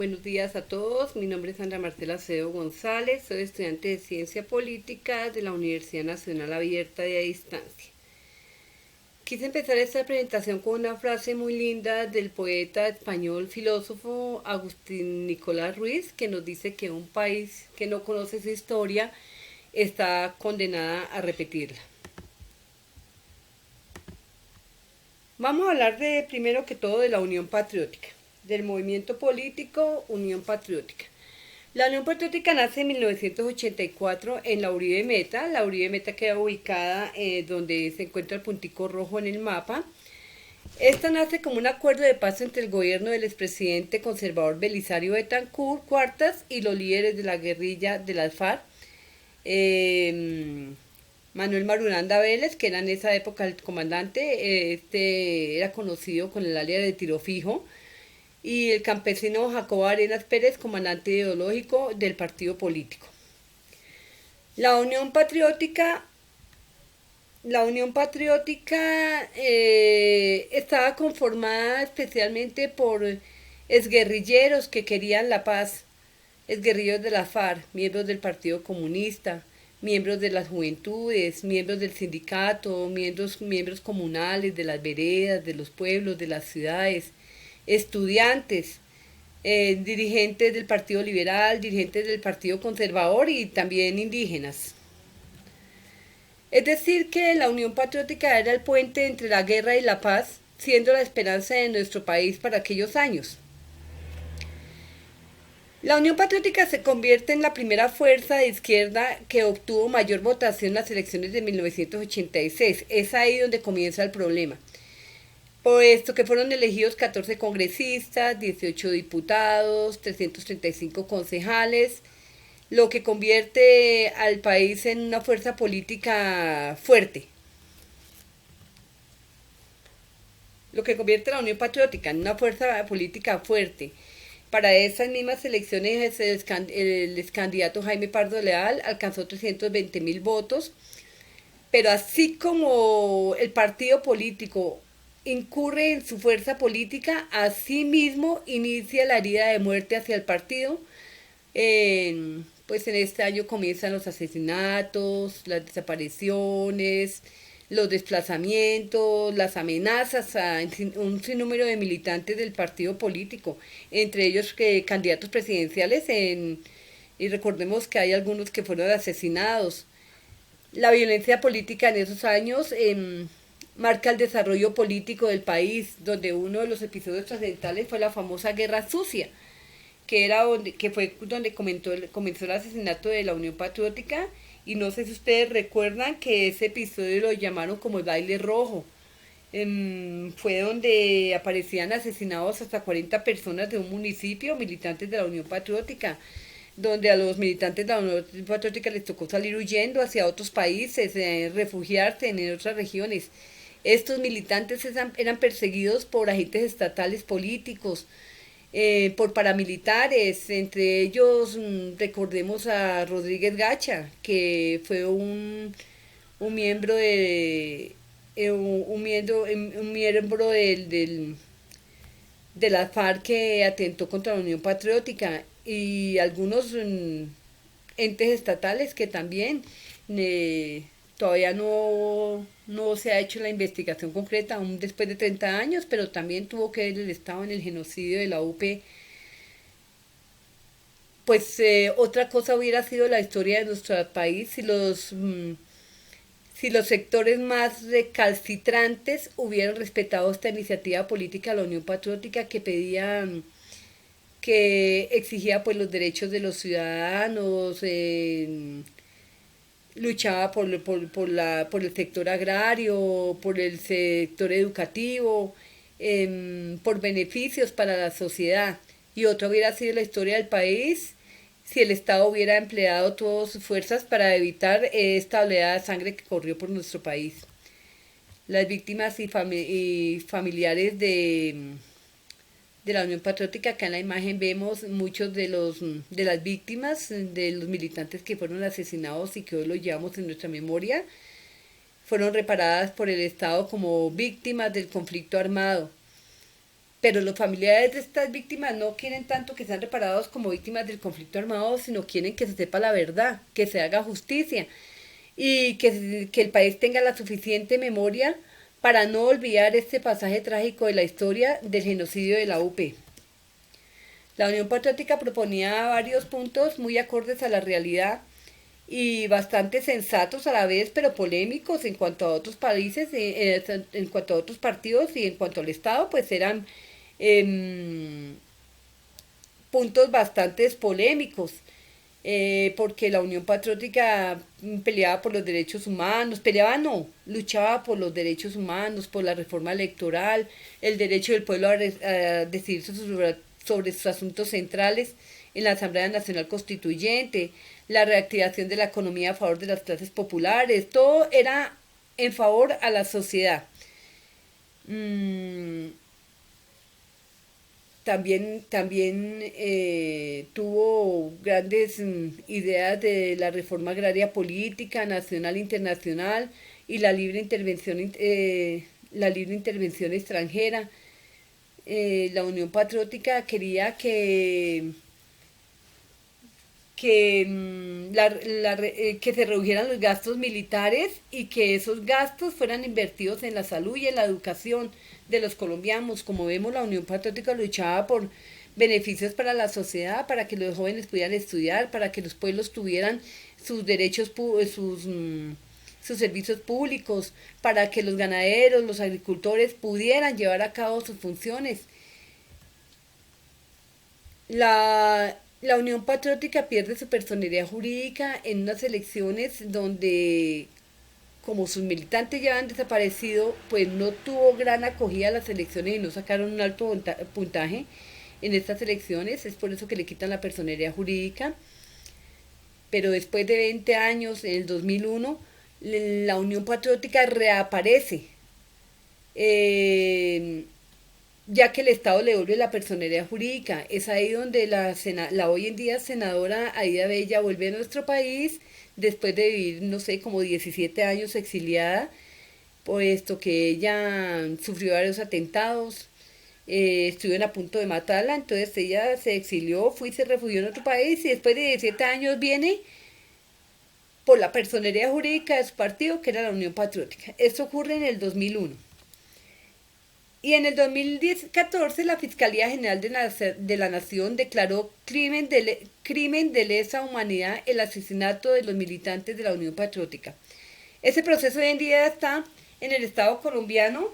Buenos días a todos, mi nombre es Sandra Marcela Acevedo González, soy estudiante de Ciencia Política de la Universidad Nacional Abierta y a Distancia. Quise empezar esta presentación con una frase muy linda del poeta español filósofo Agustín Nicolás Ruiz, que nos dice que un país que no conoce su historia está condenada a repetirla. Vamos a hablar primero que todo de la Unión Patriótica, del movimiento político Unión Patriótica. La Unión Patriótica nace en 1984 en la Uribe Meta. La Uribe Meta queda ubicada donde se encuentra el puntico rojo en el mapa. Esta nace como un acuerdo de paz entre el gobierno del expresidente conservador Belisario Betancur Cuartas y los líderes de la guerrilla de las FARC. Manuel Marulanda Vélez, que era en esa época el comandante, era conocido con el alias de Tiro Fijo, y el campesino Jacobo Arenas Pérez, comandante ideológico del partido político. La Unión Patriótica, estaba conformada especialmente por exguerrilleros que querían la paz, exguerrilleros de la FARC, miembros del Partido Comunista, miembros de las juventudes, miembros del sindicato, miembros comunales, de las veredas, de los pueblos, de las ciudades, estudiantes, dirigentes del Partido Liberal, dirigentes del Partido Conservador y también indígenas. Es decir, que la Unión Patriótica era el puente entre la guerra y la paz, siendo la esperanza de nuestro país para aquellos años. La Unión Patriótica se convierte en la primera fuerza de izquierda que obtuvo mayor votación en las elecciones de 1986. Es ahí donde comienza el problema. Puesto que fueron elegidos 14 congresistas, 18 diputados, 335 concejales, lo que convierte al país en una fuerza política fuerte. Lo que convierte a la Unión Patriótica en una fuerza política fuerte. Para esas mismas elecciones el ex candidato Jaime Pardo Leal alcanzó 320.000 votos, pero así como el partido político incurre en su fuerza política, asimismo inicia la herida de muerte hacia el partido. Pues en este año comienzan los asesinatos, las desapariciones, los desplazamientos, las amenazas a un sinnúmero de militantes del partido político, entre ellos candidatos presidenciales, y recordemos que hay algunos que fueron asesinados. La violencia política en esos años marca el desarrollo político del país, donde uno de los episodios trascendentales fue la famosa Guerra Sucia, que fue donde comenzó el asesinato de la Unión Patriótica, y no sé si ustedes recuerdan que ese episodio lo llamaron como el baile rojo. Fue donde aparecían asesinados hasta 40 personas de un municipio, militantes de la Unión Patriótica, donde a los militantes de la Unión Patriótica les tocó salir huyendo hacia otros países, refugiarse en otras regiones. Estos militantes eran perseguidos por agentes estatales políticos, por paramilitares, entre ellos recordemos a Rodríguez Gacha, que fue un miembro de la FARC que atentó contra la Unión Patriótica, y algunos entes estatales que también todavía no se ha hecho la investigación concreta, aún después de 30 años, pero también tuvo que ver el Estado en el genocidio de la UP. Pues otra cosa hubiera sido la historia de nuestro país si los sectores más recalcitrantes hubieran respetado esta iniciativa política de la Unión Patriótica, que exigía pues los derechos de los ciudadanos, luchaba por el sector agrario, por el sector educativo, por beneficios para la sociedad. Y otra hubiera sido la historia del país si el Estado hubiera empleado todas sus fuerzas para evitar esta oleada de sangre que corrió por nuestro país. Las víctimas y familiares de la Unión Patriótica, acá en la imagen vemos muchos de las víctimas, de los militantes que fueron asesinados y que hoy los llevamos en nuestra memoria, fueron reparadas por el Estado como víctimas del conflicto armado. pero los familiares de estas víctimas no quieren tanto que sean reparados como víctimas del conflicto armado, sino quieren que se sepa la verdad, que se haga justicia y que el país tenga la suficiente memoria para no olvidar este pasaje trágico de la historia del genocidio de la UP. La Unión Patriótica proponía varios puntos muy acordes a la realidad y bastante sensatos a la vez, pero polémicos en cuanto a otros países, en cuanto a otros partidos y en cuanto al Estado, pues eran eh, puntos bastante polémicos, porque la Unión Patriótica peleaba por los derechos humanos, peleaba no, luchaba por los derechos humanos, por la reforma electoral, el derecho del pueblo a decidir sobre sus asuntos centrales en la Asamblea Nacional Constituyente, la reactivación de la economía a favor de las clases populares, todo era en favor a la sociedad. Mm, también tuvo grandes ideas de la reforma agraria política, nacional e internacional, y la libre intervención extranjera. La Unión Patriótica quería que se redujeran los gastos militares y que esos gastos fueran invertidos en la salud y en la educación de los colombianos. Como vemos, la Unión Patriótica luchaba por beneficios para la sociedad, para que los jóvenes pudieran estudiar, para que los pueblos tuvieran sus derechos, sus servicios públicos, para que los ganaderos, los agricultores pudieran llevar a cabo sus funciones. La Unión Patriótica pierde su personería jurídica en unas elecciones donde, como sus militantes ya han desaparecido, pues no tuvo gran acogida a las elecciones y no sacaron un alto puntaje en estas elecciones. Es por eso que le quitan la personería jurídica. Pero después de 20 años, en el 2001, la Unión Patriótica reaparece. Eh, ya que el Estado le devuelve la personería jurídica. Es ahí donde la hoy en día senadora Aida Bella vuelve a nuestro país después de vivir, no sé, como 17 años exiliada, puesto que ella sufrió varios atentados, estuvieron a punto de matarla, entonces ella se exilió, fue y se refugió en otro país y después de 17 años viene por la personería jurídica de su partido, que era la Unión Patriótica. Esto ocurre en el 2001. Y en el 2014 la Fiscalía General de la Nación declaró crimen de lesa humanidad el asesinato de los militantes de la Unión Patriótica. Ese proceso hoy en día está en el Estado colombiano.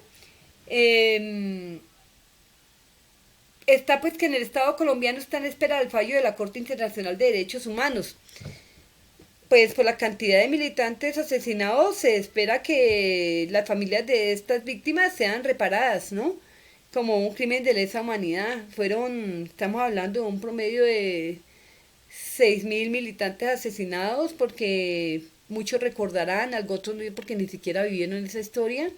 Está pues que en el Estado colombiano está en espera del fallo de la Corte Internacional de Derechos Humanos. Pues por la cantidad de militantes asesinados se espera que las familias de estas víctimas sean reparadas, ¿no? Como un crimen de lesa humanidad. Estamos hablando de un promedio de 6.000 militantes asesinados, porque muchos recordarán, algo otros no, porque ni siquiera vivieron esa historia,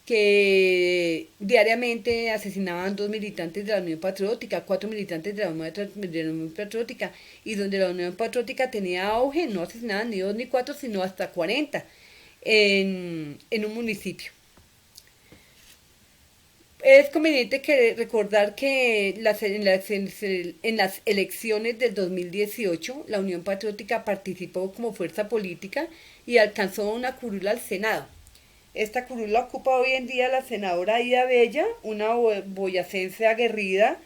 que diariamente asesinaban 2 militantes de la Unión Patriótica, 4 militantes de la Unión Patriótica, y donde la Unión Patriótica tenía auge, no asesinaban ni 2 ni 4, sino hasta 40 en un municipio. Es conveniente recordar que en las elecciones del 2018 la Unión Patriótica participó como fuerza política y alcanzó una curula al Senado. Esta curula ocupa hoy en día la senadora Aida Bella, una boyacense aguerrida,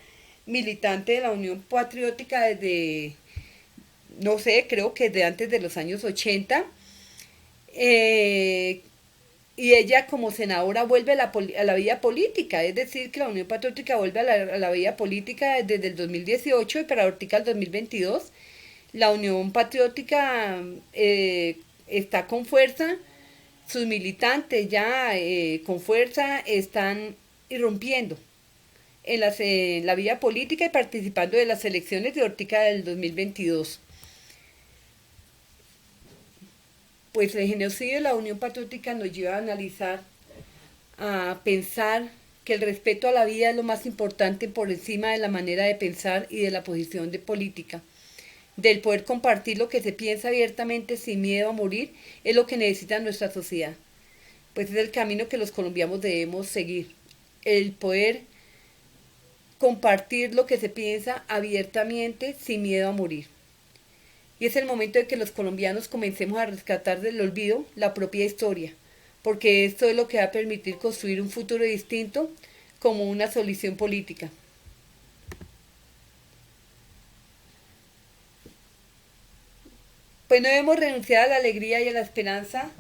militante de la Unión Patriótica desde, no sé, creo que desde antes de los años 80. Y ella como senadora vuelve a la vida política, es decir, que la Unión Patriótica vuelve a la vida política desde el 2018 y para ahorita el 2022. La Unión Patriótica está con fuerza. Sus militantes ya con fuerza están irrumpiendo en la vida política y participando de las elecciones de Ortica del 2022. Pues el genocidio de la Unión Patriótica nos lleva a analizar, a pensar que el respeto a la vida es lo más importante por encima de la manera de pensar y de la posición de política. Del poder compartir lo que se piensa abiertamente sin miedo a morir es lo que necesita nuestra sociedad. Pues es el camino que los colombianos debemos seguir. El poder compartir lo que se piensa abiertamente sin miedo a morir. Y es el momento de que los colombianos comencemos a rescatar del olvido la propia historia, porque esto es lo que va a permitir construir un futuro distinto como una solución política. Pues no debemos renunciar a la alegría y a la esperanza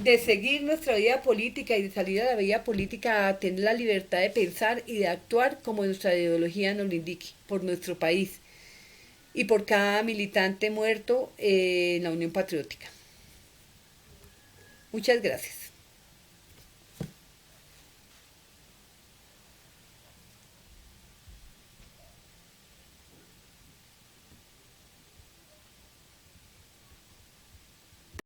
de seguir nuestra vida política y de salir a la vida política a tener la libertad de pensar y de actuar como nuestra ideología nos lo indique, por nuestro país y por cada militante muerto en la Unión Patriótica. Muchas gracias.